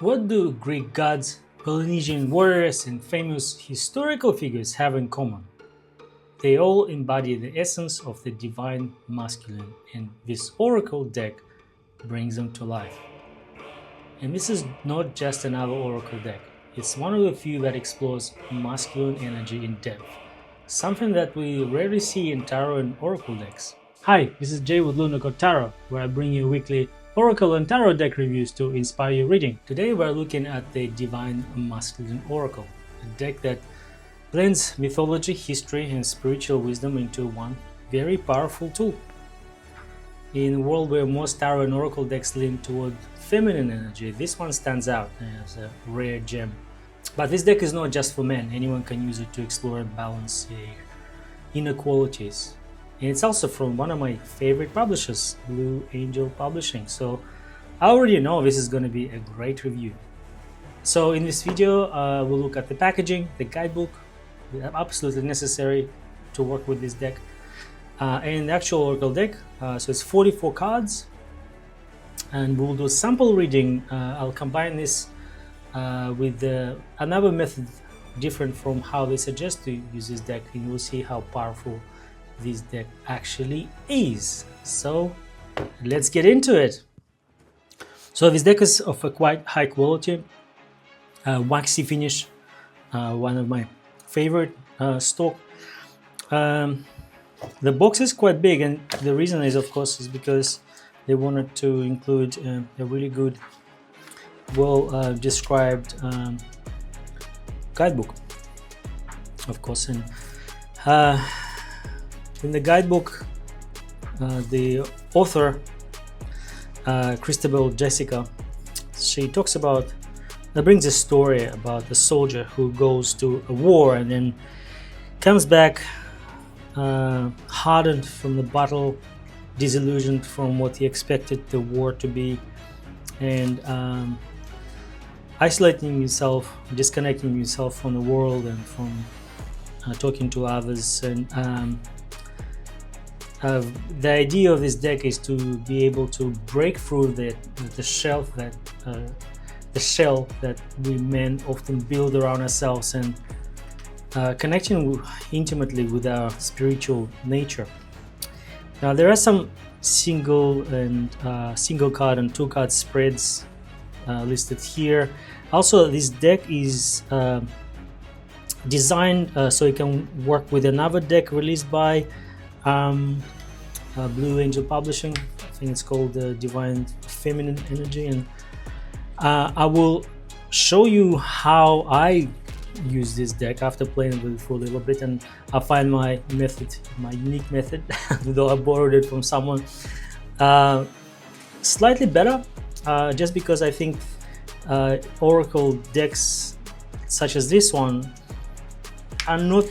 What do Greek gods, Polynesian warriors, and famous historical figures have in common? They all embody the essence of the divine masculine, and this oracle deck brings them to life. And this is not just another oracle deck, it's one of the few that explores masculine energy in depth, something that we rarely see in tarot and oracle decks. Hi, this is Jay with Lunacore Tarot, where I bring you weekly oracle and tarot deck reviews to inspire your reading. Today we're looking at the Divine Masculine Oracle, a deck that blends mythology, history, and spiritual wisdom into one very powerful tool. In a world where most tarot and oracle decks lean toward feminine energy, this one stands out as a rare gem. But this deck is not just for men, anyone can use it to explore and balance their inner qualities. And it's also from one of my favorite publishers, Blue Angel Publishing. So I already know this is going to be a great review. So in this video, we'll look at the packaging, the guidebook, absolutely necessary to work with this deck, and the actual oracle deck. So it's 44 cards, and we'll do a sample reading. I'll combine this with another method different from how they suggest to use this deck, and you'll see how powerful this deck actually is. So let's get into it. So this deck is of a quite high quality, waxy finish, one of my favorite stock. The box is quite big, and the reason is, of course, is because they wanted to include a really good, well described guidebook, of course. And in the guidebook, the author, Christabel Jessica, she talks about, brings a story about a soldier who goes to a war and then comes back hardened from the battle, disillusioned from what he expected the war to be, and isolating himself, disconnecting himself from the world and from talking to others. And the idea of this deck is to be able to break through the shell that we men often build around ourselves, and connecting intimately with our spiritual nature. Now there are some single card and two card spreads listed here. Also, this deck is designed so it can work with another deck released by Blue Angel Publishing. I think it's called Divine Feminine Energy, and I will show you how I use this deck after playing with it for a little bit, and I find my method, my unique method, though I borrowed it from someone, slightly better, just because I think oracle decks such as this one are not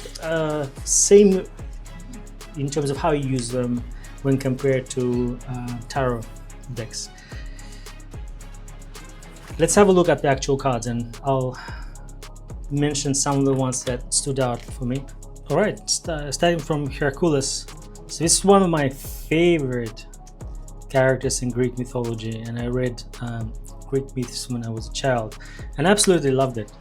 same in terms of how you use them when compared to tarot decks. Let's have a look at the actual cards, and I'll mention some of the ones that stood out for me. All right, starting from Hercules. So this is one of my favorite characters in Greek mythology, and I read Greek myths when I was a child and absolutely loved it.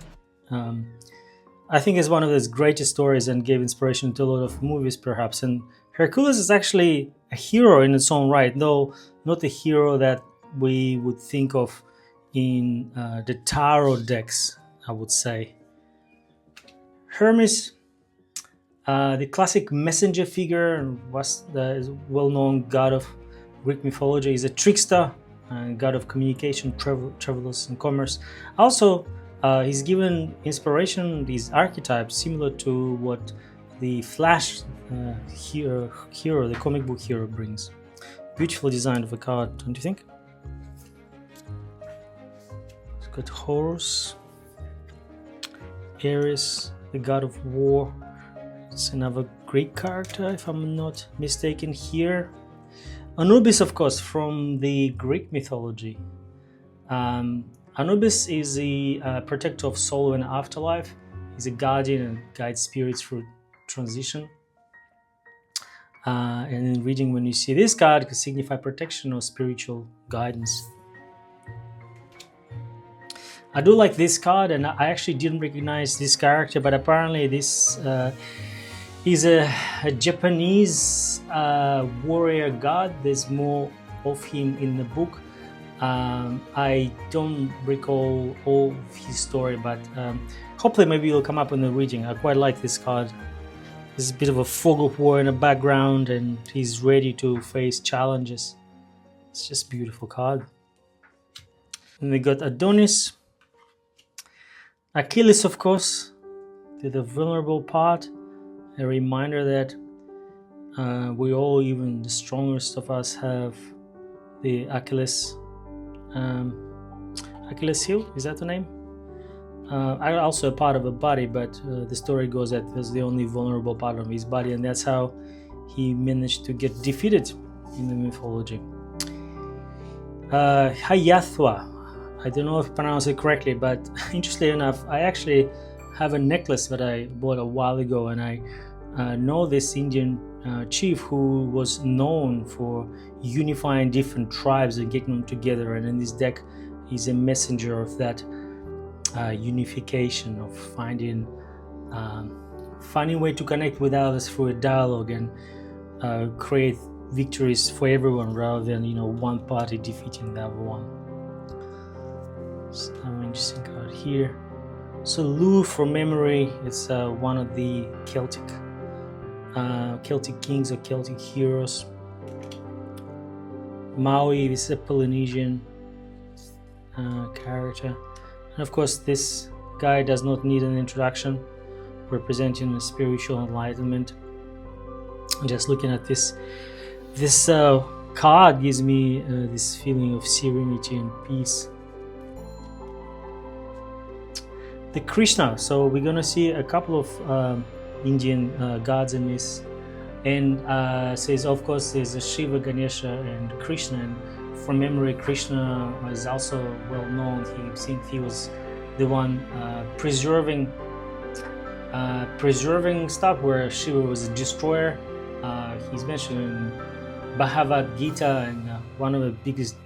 I think it's one of his greatest stories and gave inspiration to a lot of movies, perhaps. And Hercules is actually a hero in its own right, though not the hero that we would think of in the tarot decks, I would say. Hermes, the classic messenger figure, was the well-known god of Greek mythology, is a trickster and god of communication, travelers, and commerce. Also, he's given inspiration, these archetypes, similar to what the Flash hero, the comic book hero, brings. Beautiful design of a card, don't you think? It's got Horus, Ares, the god of war. It's another Greek character, if I'm not mistaken here. Anubis, of course, from the Greek mythology. Anubis is the protector of soul and afterlife. He's a guardian and guides spirits through transition. And in reading, when you see this card, it can signify protection or spiritual guidance. I do like this card, and I actually didn't recognize this character, but apparently this is a Japanese warrior god. There's more of him in the book. I don't recall all of his story, but hopefully maybe it'll come up in the reading. I quite like this card. There's a bit of a fog of war in the background, and he's ready to face challenges. It's just a beautiful card. And we got Adonis. Achilles, of course, the vulnerable part. A reminder that we all, even the strongest of us, have the Achilles heel. Is that the name? Also a part of a body, but the story goes that it was the only vulnerable part of his body, and that's how he managed to get defeated in the mythology. Hayathwa. I don't know if I pronounce it correctly, but interestingly enough, I actually have a necklace that I bought a while ago, and I know this Indian chief who was known for unifying different tribes and getting them together, and in this deck he's a messenger of that unification, of finding a way to connect with others through a dialogue and create victories for everyone rather than one party defeating the other one. So an interesting card here. So Lu, from memory, it's one of the Celtic kings or Celtic heroes. Maui, this is a Polynesian character, and of course this guy does not need an introduction, representing the spiritual enlightenment. Just looking at this card gives me this feeling of serenity and peace. The Krishna. So we're gonna see a couple of Indian gods in this, and says, of course, there's a Shiva, Ganesha, and Krishna. And from memory, Krishna was also well known. He was the one preserving stuff, where Shiva was a destroyer. He's mentioned in Bhagavad Gita, and one of the biggest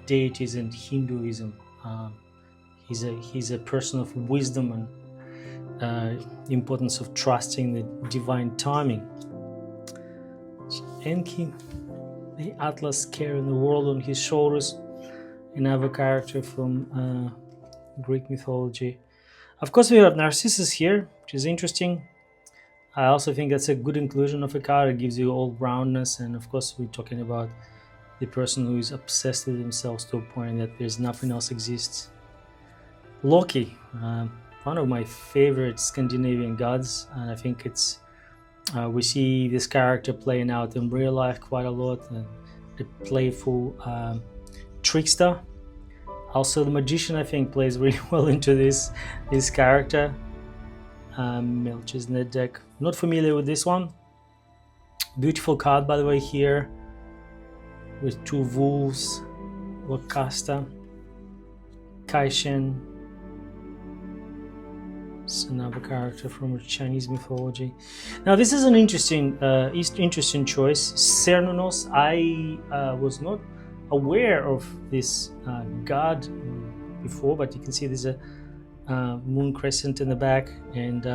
deities in Hinduism. He's a person of wisdom and importance of trusting the divine timing. Enki, the Atlas carrying the world on his shoulders, another character from Greek mythology. Of course, we have Narcissus here, which is interesting. I also think that's a good inclusion of a card. It gives you all roundness, and of course, we're talking about the person who is obsessed with themselves to a point that there's nothing else exists. Loki, one of my favorite Scandinavian gods, and I think it's we see this character playing out in real life quite a lot. The playful trickster. Also, the magician, I think, plays really well into this character. Milch is in the deck. Not familiar with this one. Beautiful card, by the way, here with two wolves. Wakasta, Kaishen. It's another character from Chinese mythology. Now, this is an interesting choice. Cernunnos. I was not aware of this god before, but you can see there's a moon crescent in the back, and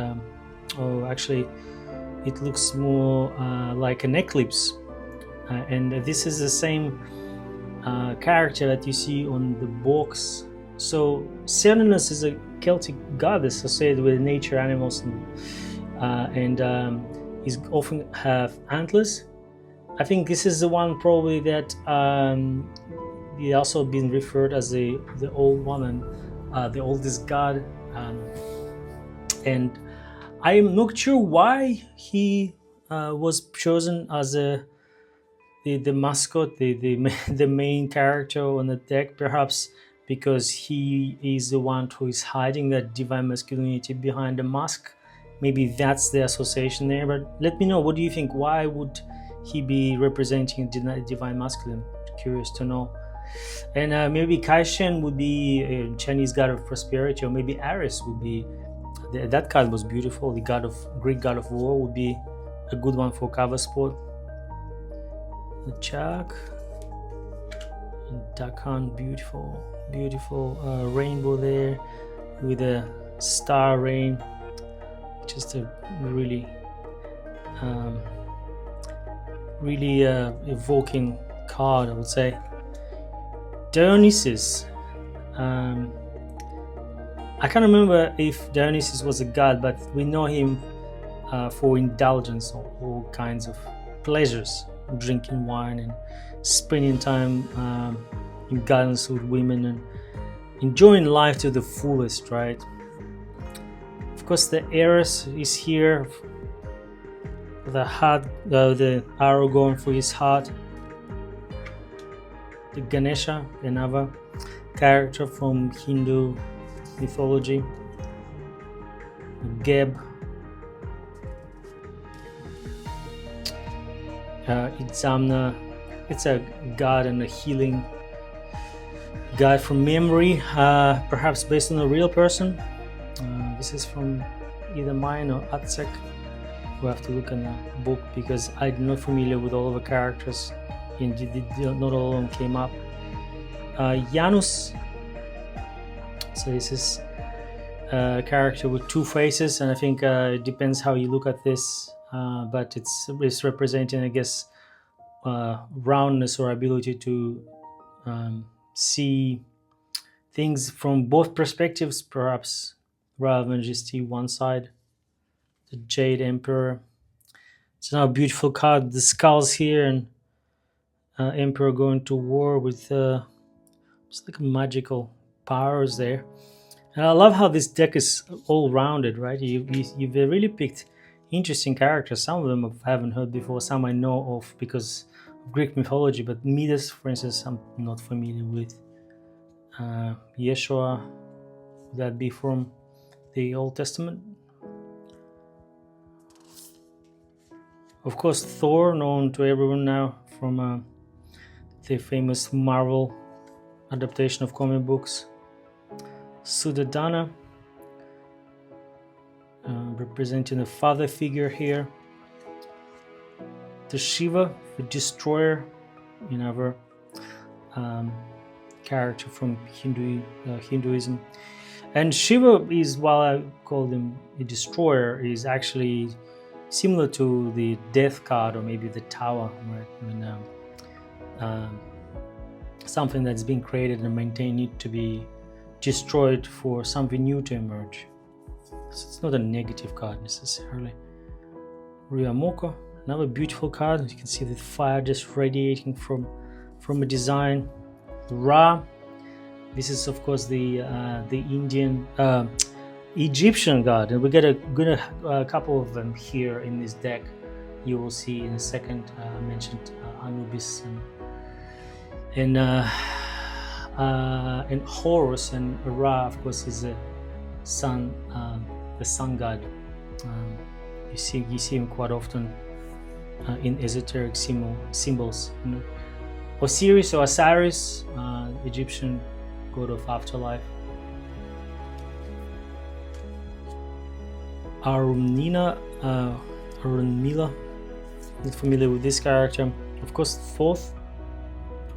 actually, it looks more like an eclipse. And this is the same character that you see on the box. So Cernunnos is a Celtic goddess associated with nature, animals, and he's often have antlers. I think this is the one probably that he also been referred as the old one and the oldest god. And I am not sure why he was chosen as the mascot, the main character on the deck. Perhaps because he is the one who is hiding that divine masculinity behind the mask. Maybe that's the association there. But let me know, what do you think? Why would he be representing divine masculine? Curious to know. And maybe Kaishen would be a Chinese god of prosperity, or maybe Ares would be. That card was beautiful. The Greek god of war would be a good one for cover spot. The Chak and Dakan, beautiful. beautiful rainbow there with a star rain. Just a really evoking card, I would say. Dionysus. I can't remember if Dionysus was a god, but we know him for indulgence or all kinds of pleasures, drinking wine and spending time in gardens with women and enjoying life to the fullest, right? Of course, the Eros is here, the heart, the arrow going for his heart. The Ganesha, another character from Hindu mythology. Geb, Itzamna, it's a god and a healing god from memory, perhaps based on a real person. This is from either mine or Atsek. We have to look in the book because I'm not familiar with all of the characters and not all of them came up. Janus, so this is a character with two faces, and I think it depends how you look at this, but it's representing, I guess, roundness or ability to see things from both perspectives, perhaps, rather than just see one side. The Jade Emperor. It's now a beautiful card. The skulls here, and Emperor going to war with it's like magical powers there. And I love how this deck is all rounded, right? You've really picked interesting characters. Some of them I haven't heard before, some I know of because of Greek mythology, but Midas, for instance, I'm not familiar with. Yeshua, would that be from the Old Testament? Of course, Thor, known to everyone now from the famous Marvel adaptation of comic books. Suddhodana, representing the father figure here. The Shiva, the destroyer, another character from Hinduism. And Shiva is, while I call him a destroyer, is actually similar to the death card or maybe the tower, right? When something that's been created and maintained need to be destroyed for something new to emerge. So it's not a negative card necessarily. Ryamoko, another beautiful card. You can see the fire just radiating from a design. Ra, this is of course the Indian Egyptian god, and we get a couple of them here in this deck. You will see in a second. I mentioned Anubis and Horus, and Ra, of course, is the sun god. You see him quite often in esoteric symbols. You know. Osiris or Osiris, Egyptian god of afterlife. Arunmila, not familiar with this character. Of course, Thoth,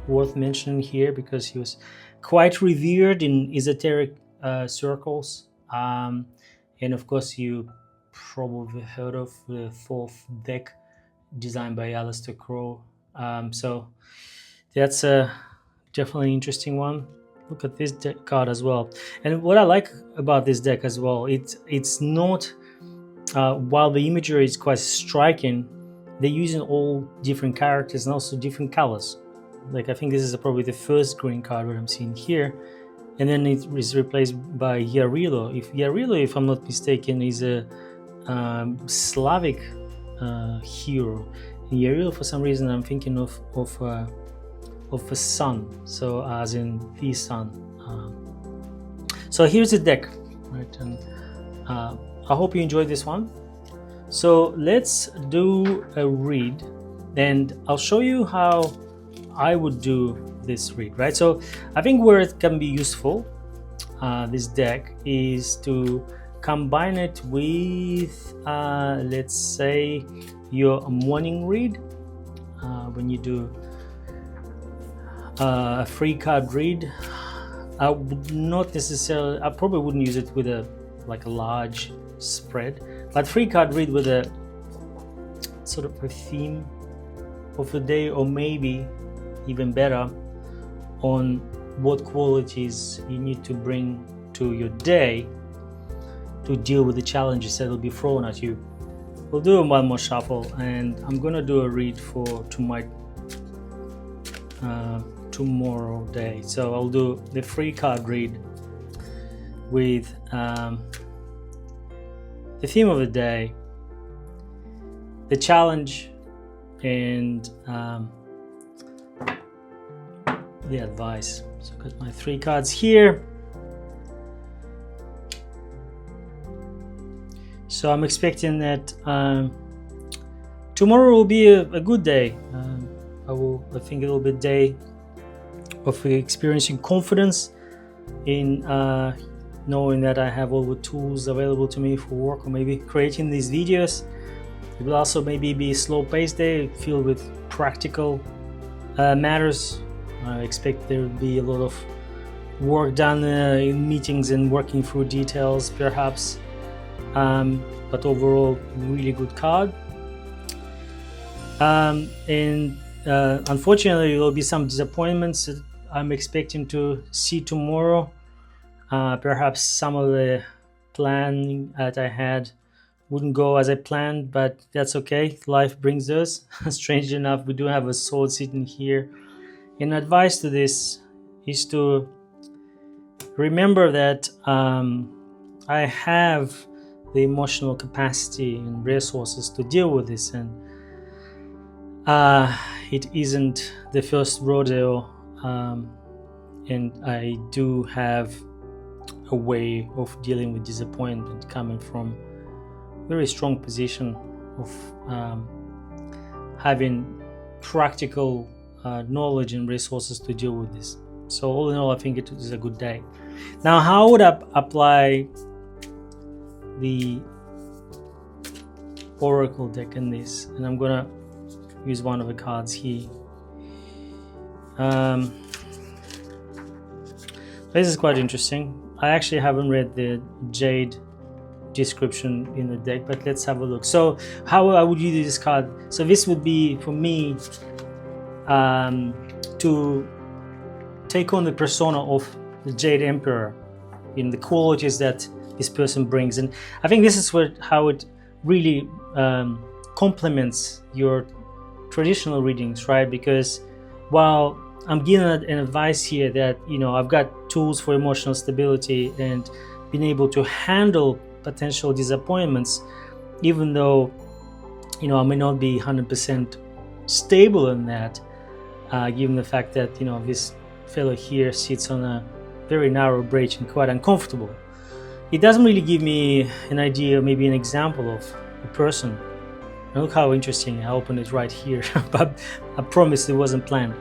worth mentioning here because he was quite revered in esoteric circles. And of course, you probably heard of the Thoth deck designed by Aleister Crowell. So that's a definitely interesting one. Look at this deck card as well. And what I like about this deck as well, it's not, while the imagery is quite striking, they're using all different characters and also different colors. Like I think this is probably the first green card that I'm seeing here, and then it is replaced by Yarilo. If I'm not mistaken, is a Slavic hero. And Yarilo, for some reason, I'm thinking of a sun, so as in the sun. So here's the deck, right? And I hope you enjoyed this one. So let's do a read, and I'll show you how I would do this read, right? So I think where it can be useful, this deck, is to combine it with, let's say, your morning read. When you do a free card read, I would not necessarily, I probably wouldn't use it with a large spread, but 3-card read with a sort of a theme of the day, or maybe even better, on what qualities you need to bring to your day to deal with the challenges that will be thrown at you. We'll do one more shuffle, and I'm gonna do a read for tomorrow day. So I'll do the 3-card read with the theme of the day, the challenge, and the advice. So I've got my 3 cards here. So I'm expecting that tomorrow will be a good day. I think it'll be a day of experiencing confidence in knowing that I have all the tools available to me for work, or maybe creating these videos. It will also maybe be a slow-paced day filled with practical matters. I expect there will be a lot of work done in meetings and working through details, perhaps. But overall, really good card. And unfortunately, there will be some disappointments that I'm expecting to see tomorrow. Perhaps some of the planning that I had wouldn't go as I planned, but that's okay. Life brings those. Strangely enough, we do have a sword sitting here. And advice to this is to remember that I have the emotional capacity and resources to deal with this, and it isn't the first rodeo, and I do have a way of dealing with disappointment coming from a very strong position of having practical knowledge and resources to deal with this. So all in all, I think it is a good day. Now, how would I apply the oracle deck in this? And I'm gonna use one of the cards here. This is quite interesting. I actually haven't read the jade description in the deck, but let's have a look. So how I would use this card, so this would be for me to take on the persona of the Jade Emperor in the qualities that this person brings. And I think this is how it really complements your traditional readings, right? Because while I'm giving an advice here that, I've got tools for emotional stability and being able to handle potential disappointments, even though, I may not be 100% stable in that, given the fact that, this fellow here sits on a very narrow bridge and quite uncomfortable. It doesn't really give me an idea, maybe an example of a person. And look how interesting, I opened it right here, but I promise it wasn't planned.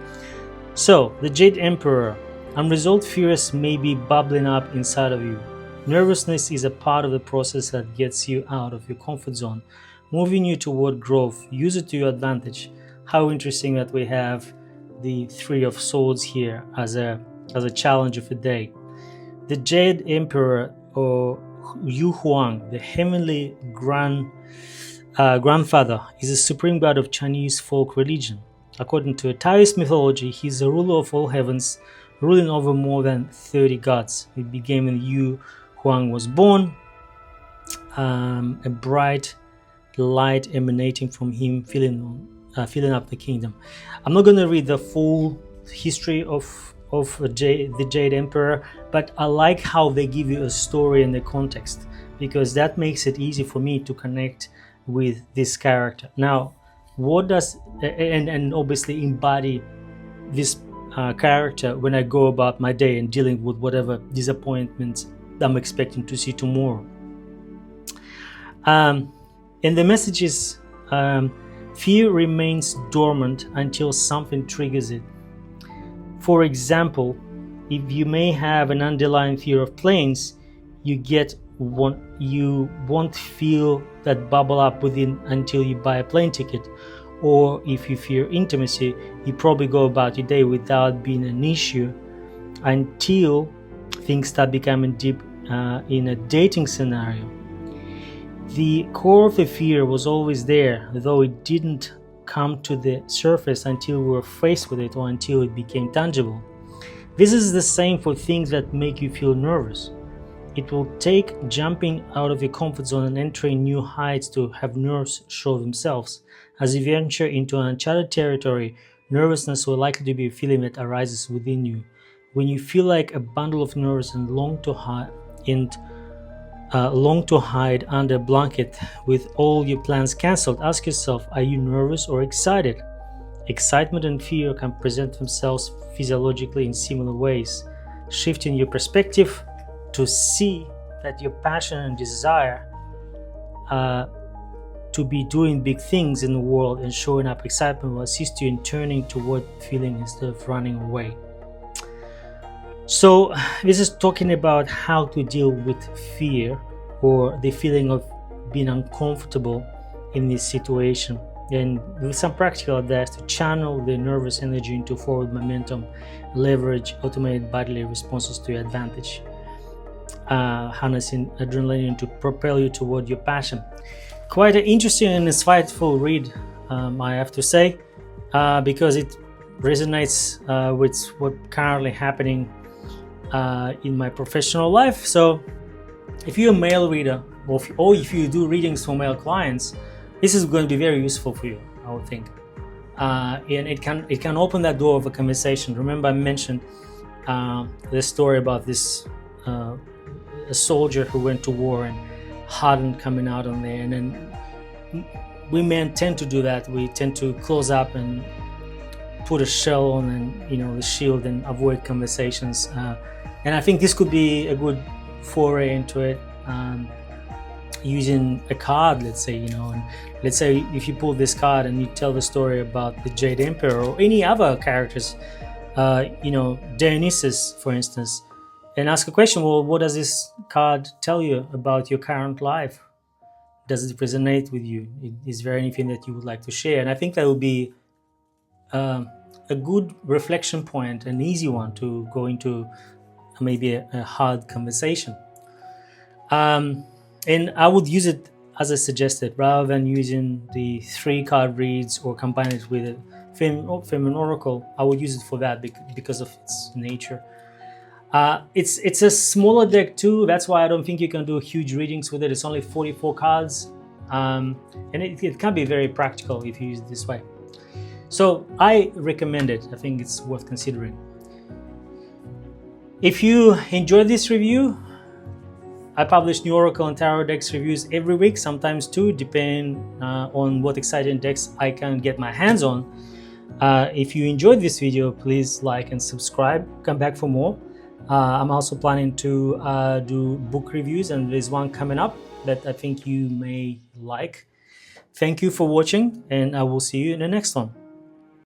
So, the Jade Emperor, unresolved fears may be bubbling up inside of you. Nervousness is a part of the process that gets you out of your comfort zone, moving you toward growth. Use it to your advantage. How interesting that we have the 3 of Swords here as a challenge of the day. The Jade Emperor, or Yu Huang, the heavenly grandfather, is the supreme god of Chinese folk religion. According to Taoist mythology, he is the ruler of all heavens, ruling over more than 30 gods. It began when Yu Huang was born, a bright light emanating from him, filling up the kingdom. I'm not going to read the full history of the Jade Emperor, but I like how they give you a story and the context, because that makes it easy for me to connect with this character. Now, what does and obviously embody this character when I go about my day and dealing with whatever disappointments I'm expecting to see tomorrow. And the message is, fear remains dormant until something triggers it. For example, if you may have an underlying fear of planes, you won't feel that bubble up within until you buy a plane ticket. Or if you fear intimacy, you probably go about your day without being an issue until things start becoming deep in a dating scenario. The core of the fear was always there, though it didn't come to the surface until we were faced with it or until it became tangible. This is the same for things that make you feel nervous. It will take jumping out of your comfort zone and entering new heights to have nerves show themselves. As you venture into uncharted territory, nervousness will likely to be a feeling that arises within you. When you feel like a bundle of nerves and long to hide under a blanket with all your plans cancelled, ask yourself, are you nervous or excited? Excitement and fear can present themselves physiologically in similar ways. Shifting your perspective to see that your passion and desire to be doing big things in the world and showing up excitement will assist you in turning toward feeling instead of running away. So this is talking about how to deal with fear or the feeling of being uncomfortable in this situation, and with some practical advice to channel the nervous energy into forward momentum, leverage automated bodily responses to your advantage, harnessing adrenaline to propel you toward your passion. Quite an interesting and insightful read, I have to say, because it resonates with what's currently happening in my professional life. So if you're a male reader, or if you do readings for male clients, this is going to be very useful for you, I would think. And it can open that door of a conversation. Remember, I mentioned the story about this a soldier who went to war and hardened coming out on there. And then we men tend to do that. We tend to close up and put a shell on, and the shield, and avoid conversations. And I think this could be a good foray into it, using a card, let's say, and let's say if you pull this card and you tell the story about the Jade Emperor or any other characters, Dionysus, for instance, and ask a question, well, what does this card tell you about your current life? Does it resonate with you? Is there anything that you would like to share? And I think that would be a good reflection point, an easy one to go into maybe a hard conversation. And I would use it as I suggested, rather than using the 3 card reads or combine it with a feminine oracle. I would use it for that because of its nature. It's a smaller deck too. That's why I don't think you can do huge readings with it. It's only 44 cards, and it can be very practical if you use it this way. So I recommend it. I think it's worth considering. If you enjoyed this review, I publish new Oracle and Tarot decks reviews every week, sometimes 2, depending on what exciting decks I can get my hands on. If you enjoyed this video, please like and subscribe. Come back for more. I'm also planning to do book reviews, and there's one coming up that I think you may like. Thank you for watching, and I will see you in the next one.